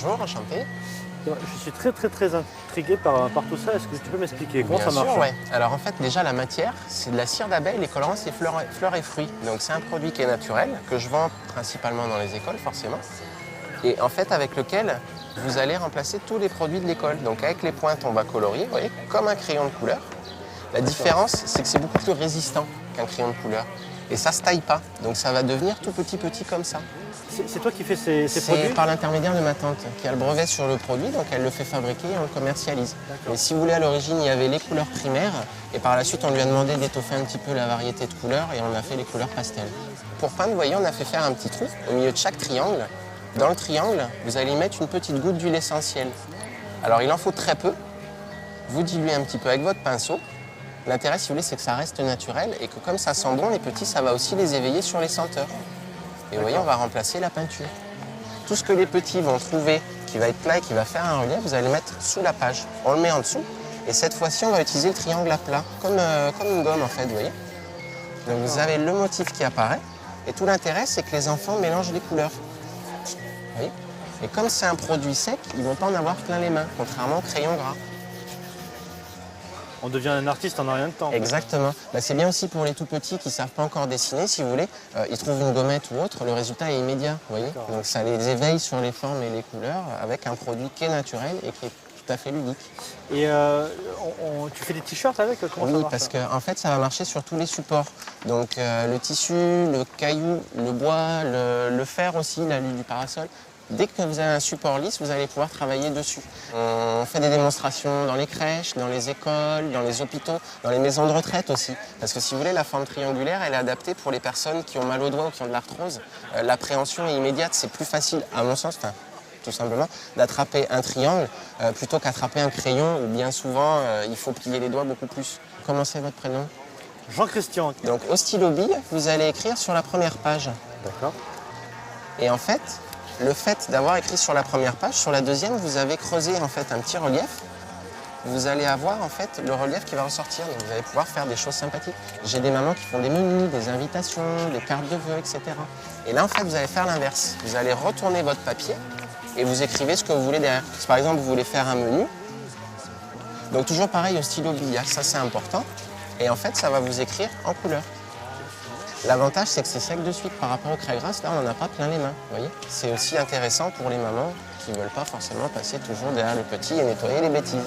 Bonjour, enchanté. Je suis très intrigué par tout ça. Est-ce que tu peux m'expliquer comment Bien ça marche? sûr, ouais. Alors en fait, déjà la matière, c'est de la cire d'abeille, les colorants, c'est fleurs et fruits. Donc c'est un produit qui est naturel, que je vends principalement dans les écoles, forcément. Et en fait, avec lequel vous allez remplacer tous les produits de l'école. Donc avec les pointes, on va colorier, vous voyez, comme un crayon de couleur. La différence, c'est que c'est beaucoup plus résistant qu'un crayon de couleur. Et ça ne se taille pas. Donc ça va devenir tout petit comme ça. C'est toi qui fais ces produits? C'est par l'intermédiaire de ma tante qui a le brevet sur le produit, donc elle le fait fabriquer et on le commercialise. Mais si vous voulez, à l'origine, il y avait les couleurs primaires et par la suite, on lui a demandé d'étoffer un petit peu la variété de couleurs et on a fait les couleurs pastel. Pour peindre, vous voyez, on a fait faire un petit trou au milieu de chaque triangle. Dans le triangle, vous allez mettre une petite goutte d'huile essentielle. Alors, il en faut très peu. Vous diluez un petit peu avec votre pinceau. L'intérêt, si vous voulez, c'est que ça reste naturel et que comme ça sent bon, les petits, ça va aussi les éveiller sur les senteurs. Et vous voyez, on va remplacer la peinture. Tout ce que les petits vont trouver qui va être plat et qui va faire un relief, vous allez le mettre sous la page. On le met en dessous. Et cette fois-ci, on va utiliser le triangle à plat, comme une gomme en fait, vous voyez. Donc vous avez le motif qui apparaît. Et tout l'intérêt, c'est que les enfants mélangent les couleurs. Vous voyez. Et comme c'est un produit sec, ils ne vont pas en avoir plein les mains, contrairement au crayon gras. On devient un artiste en un rien de temps. Exactement. Bah, c'est bien aussi pour les tout petits qui ne savent pas encore dessiner, si vous voulez. Ils trouvent une gommette ou autre, le résultat est immédiat. Vous voyez. Donc ça les éveille sur les formes et les couleurs avec un produit qui est naturel et qui est tout à fait ludique. Et tu fais des t-shirts avec? Comment ça Oui, marche, parce ça qu'en fait, ça va marcher sur tous les supports. Donc le tissu, le caillou, le bois, le fer aussi, l'alu du parasol. Dès que vous avez un support lisse, vous allez pouvoir travailler dessus. On fait des démonstrations dans les crèches, dans les écoles, dans les hôpitaux, dans les maisons de retraite aussi. Parce que si vous voulez, la forme triangulaire, elle est adaptée pour les personnes qui ont mal aux doigts ou qui ont de l'arthrose. L'appréhension est immédiate, c'est plus facile, à mon sens, tout simplement, d'attraper un triangle plutôt qu'attraper un crayon où bien souvent, il faut plier les doigts beaucoup plus. Comment c'est votre prénom? Jean-Christian. Donc au stylo bille, vous allez écrire sur la première page. D'accord. Et en fait, le fait d'avoir écrit sur la première page, sur la deuxième, vous avez creusé en fait un petit relief. Vous allez avoir en fait le relief qui va ressortir. Donc vous allez pouvoir faire des choses sympathiques. J'ai des mamans qui font des menus, des invitations, des cartes de vœux, etc. Et là en fait, vous allez faire l'inverse. Vous allez retourner votre papier et vous écrivez ce que vous voulez derrière. Si par exemple vous voulez faire un menu, donc toujours pareil au stylo billard, ça c'est important. Et en fait, ça va vous écrire en couleur. L'avantage, c'est que c'est sec de suite par rapport au craie grasse. Là, on n'en a pas plein les mains, vous voyez. C'est aussi intéressant pour les mamans qui ne veulent pas forcément passer toujours derrière le petit et nettoyer les bêtises.